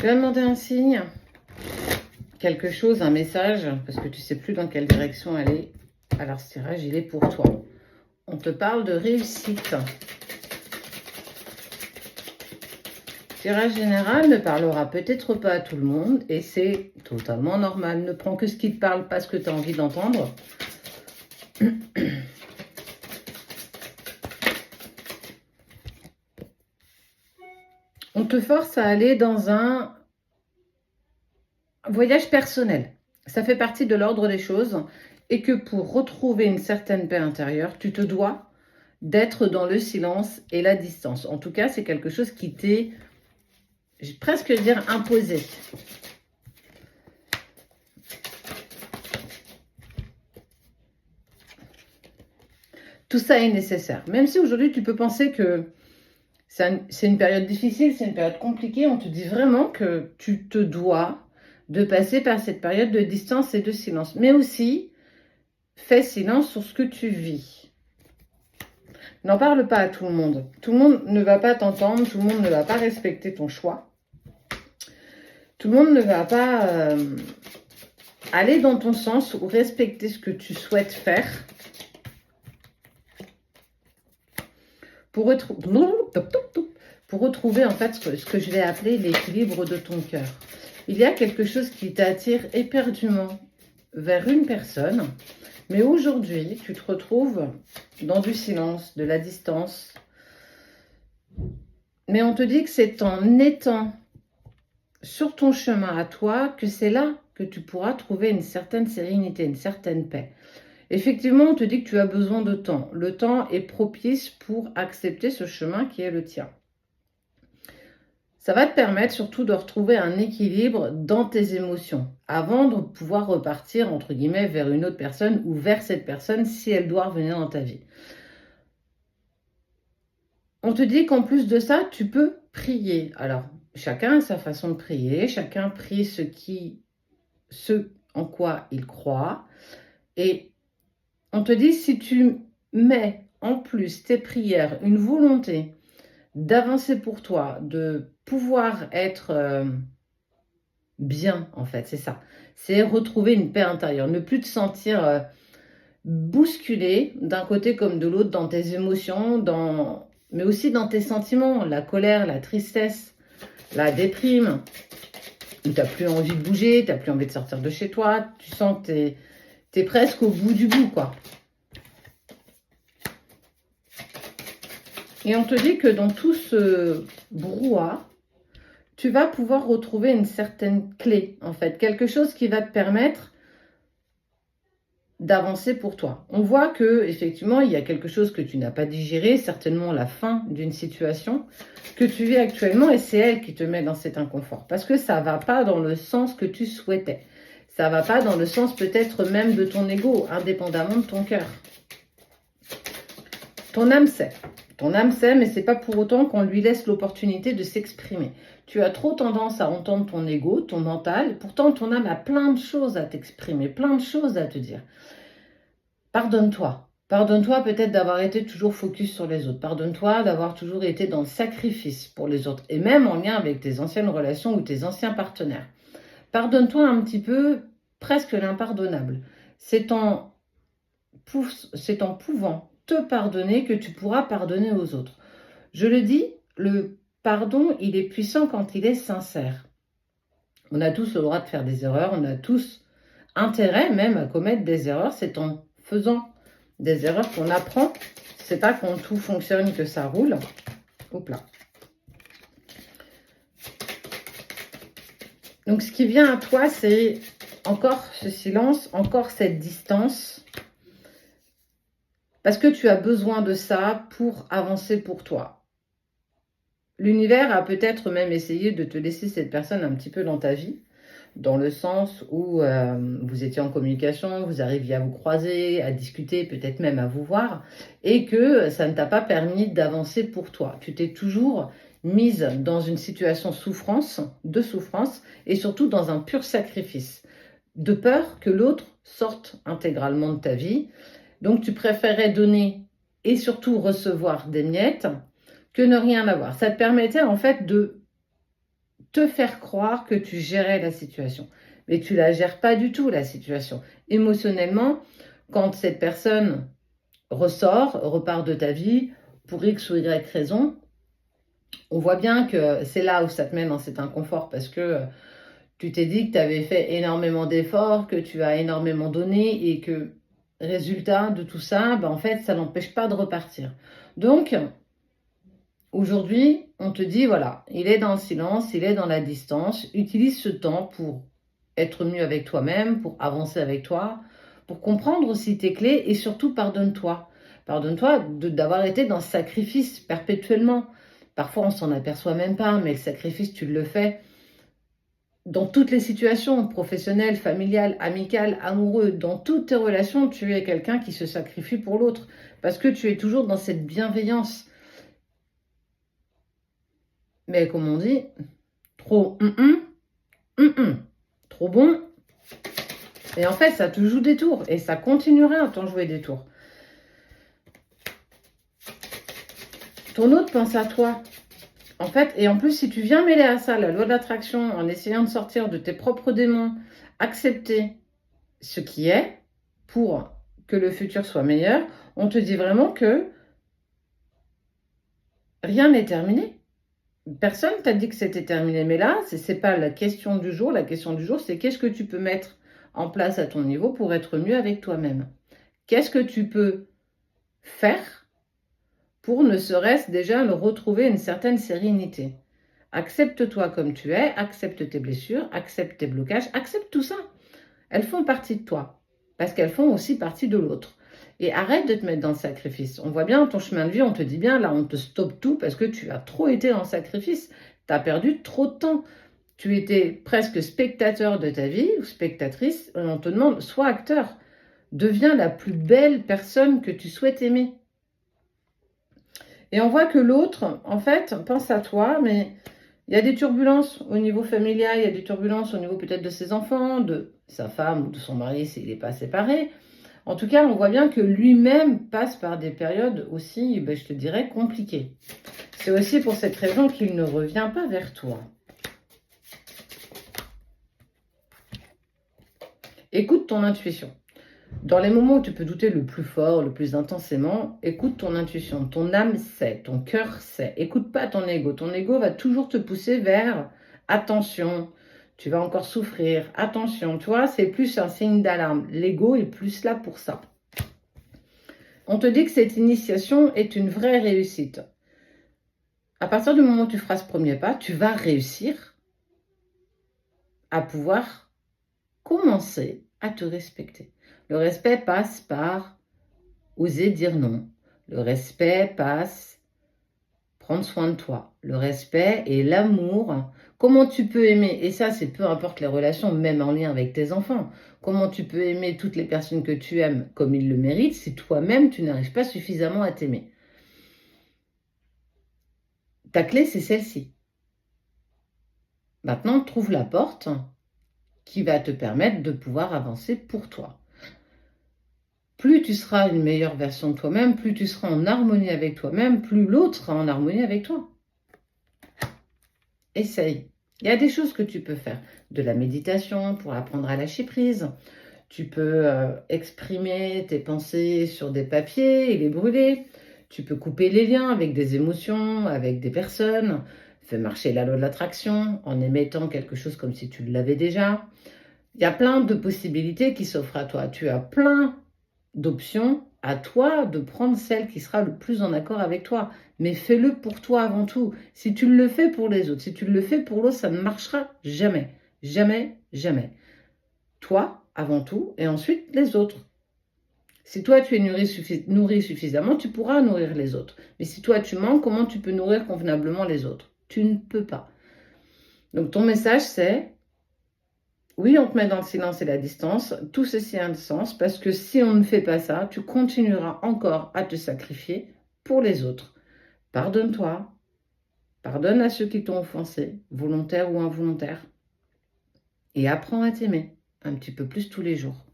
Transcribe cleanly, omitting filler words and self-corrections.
Tu vas demander un signe, quelque chose, un message, parce que tu sais plus dans quelle direction aller. Alors ce tirage, il est pour toi. On te parle de réussite. Le tirage général ne parlera peut-être pas à tout le monde et c'est totalement normal. Ne prends que ce qui te parle, pas ce que tu as envie d'entendre. On te force à aller dans un voyage personnel. Ça fait partie de l'ordre des choses et que pour retrouver une certaine paix intérieure, tu te dois d'être dans le silence et la distance. En tout cas, c'est quelque chose qui t'est, je vais presque dire, imposé. Tout ça est nécessaire. Même si aujourd'hui, tu peux penser que c'est une période difficile, c'est une période compliquée, on te dit vraiment que tu te dois de passer par cette période de distance et de silence. Mais aussi, fais silence sur ce que tu vis. N'en parle pas à tout le monde. Tout le monde ne va pas t'entendre, tout le monde ne va pas respecter ton choix. Tout le monde ne va pas aller dans ton sens ou respecter ce que tu souhaites faire. Pour retrouver en fait ce que je vais appeler l'équilibre de ton cœur. Il y a quelque chose qui t'attire éperdument vers une personne, mais aujourd'hui, tu te retrouves dans du silence, de la distance. Mais on te dit que c'est en étant sur ton chemin à toi que c'est là que tu pourras trouver une certaine sérénité, une certaine paix. Effectivement, on te dit que tu as besoin de temps. Le temps est propice pour accepter ce chemin qui est le tien. Ça va te permettre surtout de retrouver un équilibre dans tes émotions avant de pouvoir repartir, entre guillemets, vers une autre personne ou vers cette personne si elle doit revenir dans ta vie. On te dit qu'en plus de ça, tu peux prier. Alors, chacun a sa façon de prier, chacun prie ce en quoi il croit. Et on te dit, si tu mets en plus tes prières une volonté d'avancer pour toi, de pouvoir être bien, en fait, c'est ça. C'est retrouver une paix intérieure, ne plus te sentir bousculé d'un côté comme de l'autre dans tes émotions, mais aussi dans tes sentiments, la colère, la tristesse, la déprime. Tu n'as plus envie de bouger, tu n'as plus envie de sortir de chez toi, tu sens que tu es presque au bout du bout, quoi. Et on te dit que dans tout ce brouhaha, tu vas pouvoir retrouver une certaine clé, en fait. Quelque chose qui va te permettre d'avancer pour toi. On voit que effectivement, il y a quelque chose que tu n'as pas digéré, certainement la fin d'une situation que tu vis actuellement et c'est elle qui te met dans cet inconfort. Parce que ça ne va pas dans le sens que tu souhaitais. Ça ne va pas dans le sens peut-être même de ton ego, indépendamment de ton cœur. Ton âme sait. Ton âme sait, mais c'est pas pour autant qu'on lui laisse l'opportunité de s'exprimer. Tu as trop tendance à entendre ton ego, ton mental. Pourtant, ton âme a plein de choses à t'exprimer, plein de choses à te dire. Pardonne-toi. Pardonne-toi peut-être d'avoir été toujours focus sur les autres. Pardonne-toi d'avoir toujours été dans le sacrifice pour les autres. Et même en lien avec tes anciennes relations ou tes anciens partenaires. Pardonne-toi un petit peu, presque l'impardonnable. C'est en pouvant te pardonner que tu pourras pardonner aux autres. Je le dis, le pardon, il est puissant quand il est sincère. On a tous le droit de faire des erreurs, on a tous intérêt même à commettre des erreurs. C'est en faisant des erreurs qu'on apprend. C'est pas quand tout fonctionne que ça roule. Hop là. Donc ce qui vient à toi, c'est encore ce silence, encore cette distance. Parce que tu as besoin de ça pour avancer pour toi. L'univers a peut-être même essayé de te laisser cette personne un petit peu dans ta vie, dans le sens où vous étiez en communication, vous arriviez à vous croiser, à discuter, peut-être même à vous voir, et que ça ne t'a pas permis d'avancer pour toi. Tu t'es toujours mise dans une situation de souffrance, et surtout dans un pur sacrifice, de peur que l'autre sorte intégralement de ta vie. Donc, tu préférais donner et surtout recevoir des miettes que ne rien avoir. Ça te permettait en fait de te faire croire que tu gérais la situation. Mais tu la gères pas du tout, la situation. Émotionnellement, quand cette personne repart de ta vie, pour X ou Y raison, on voit bien que c'est là où ça te met dans cet inconfort parce que tu t'es dit que tu avais fait énormément d'efforts, que tu as énormément donné et que, résultat de tout ça, en fait, ça n'empêche pas de repartir. Donc, aujourd'hui, on te dit, voilà, il est dans le silence, il est dans la distance, utilise ce temps pour être mieux avec toi-même, pour avancer avec toi, pour comprendre aussi tes clés et surtout pardonne-toi. Pardonne-toi d'avoir été dans ce sacrifice perpétuellement. Parfois, on s'en aperçoit même pas, mais le sacrifice, tu le fais dans toutes les situations, professionnelles, familiales, amicales, amoureuses, dans toutes tes relations, tu es quelqu'un qui se sacrifie pour l'autre. Parce que tu es toujours dans cette bienveillance. Mais comme on dit, trop trop bon. Et en fait, ça te joue des tours. Et ça continuera à t'en jouer des tours. Ton autre pense à toi. En fait, et en plus, si tu viens mêler à ça la loi de l'attraction en essayant de sortir de tes propres démons, accepter ce qui est pour que le futur soit meilleur, on te dit vraiment que rien n'est terminé. Personne t'a dit que c'était terminé. Mais là, ce n'est pas la question du jour. La question du jour, c'est qu'est-ce que tu peux mettre en place à ton niveau pour être mieux avec toi-même. Qu'est-ce que tu peux faire pour ne serait-ce déjà le retrouver une certaine sérénité. Accepte-toi comme tu es, accepte tes blessures, accepte tes blocages, accepte tout ça. Elles font partie de toi, parce qu'elles font aussi partie de l'autre. Et arrête de te mettre dans le sacrifice. On voit bien ton chemin de vie, on te dit bien, là on te stoppe tout parce que tu as trop été dans le sacrifice. Tu as perdu trop de temps. Tu étais presque spectateur de ta vie, ou spectatrice, et on te demande, sois acteur. Deviens la plus belle personne que tu souhaites aimer. Et on voit que l'autre, en fait, pense à toi, mais il y a des turbulences au niveau familial, il y a des turbulences au niveau peut-être de ses enfants, de sa femme ou de son mari s'il n'est pas séparé. En tout cas, on voit bien que lui-même passe par des périodes aussi, je te dirais, compliquées. C'est aussi pour cette raison qu'il ne revient pas vers toi. Écoute ton intuition. Dans les moments où tu peux douter le plus fort, le plus intensément, écoute ton intuition. Ton âme sait, ton cœur sait. Écoute pas ton ego. Ton ego va toujours te pousser vers attention, tu vas encore souffrir, attention. Tu vois, c'est plus un signe d'alarme. L'ego est plus là pour ça. On te dit que cette initiation est une vraie réussite. À partir du moment où tu feras ce premier pas, tu vas réussir à pouvoir commencer à te respecter. Le respect passe par oser dire non. Le respect passe prendre soin de toi. Le respect et l'amour. Comment tu peux aimer, et ça c'est peu importe les relations, même en lien avec tes enfants, comment tu peux aimer toutes les personnes que tu aimes comme ils le méritent si toi-même tu n'arrives pas suffisamment à t'aimer. Ta clé c'est celle-ci. Maintenant trouve la porte qui va te permettre de pouvoir avancer pour toi. Plus tu seras une meilleure version de toi-même, plus tu seras en harmonie avec toi-même, plus l'autre sera en harmonie avec toi. Essaye. Il y a des choses que tu peux faire. De la méditation pour apprendre à lâcher prise. Tu peux exprimer tes pensées sur des papiers et les brûler. Tu peux couper les liens avec des émotions, avec des personnes. Fais marcher la loi de l'attraction en émettant quelque chose comme si tu l'avais déjà. Il y a plein de possibilités qui s'offrent à toi. Tu as plein d'options, à toi de prendre celle qui sera le plus en accord avec toi. Mais fais-le pour toi avant tout. Si tu le fais pour les autres, si tu le fais pour l'autre, ça ne marchera jamais. Jamais, jamais. Toi avant tout et ensuite les autres. Si toi tu es nourri suffisamment, tu pourras nourrir les autres. Mais si toi tu manques, comment tu peux nourrir convenablement les autres? Tu ne peux pas. Donc ton message c'est: oui, on te met dans le silence et la distance. Tout ceci a un sens parce que si on ne fait pas ça, tu continueras encore à te sacrifier pour les autres. Pardonne-toi. Pardonne à ceux qui t'ont offensé, volontaire ou involontaire. Et apprends à t'aimer un petit peu plus tous les jours.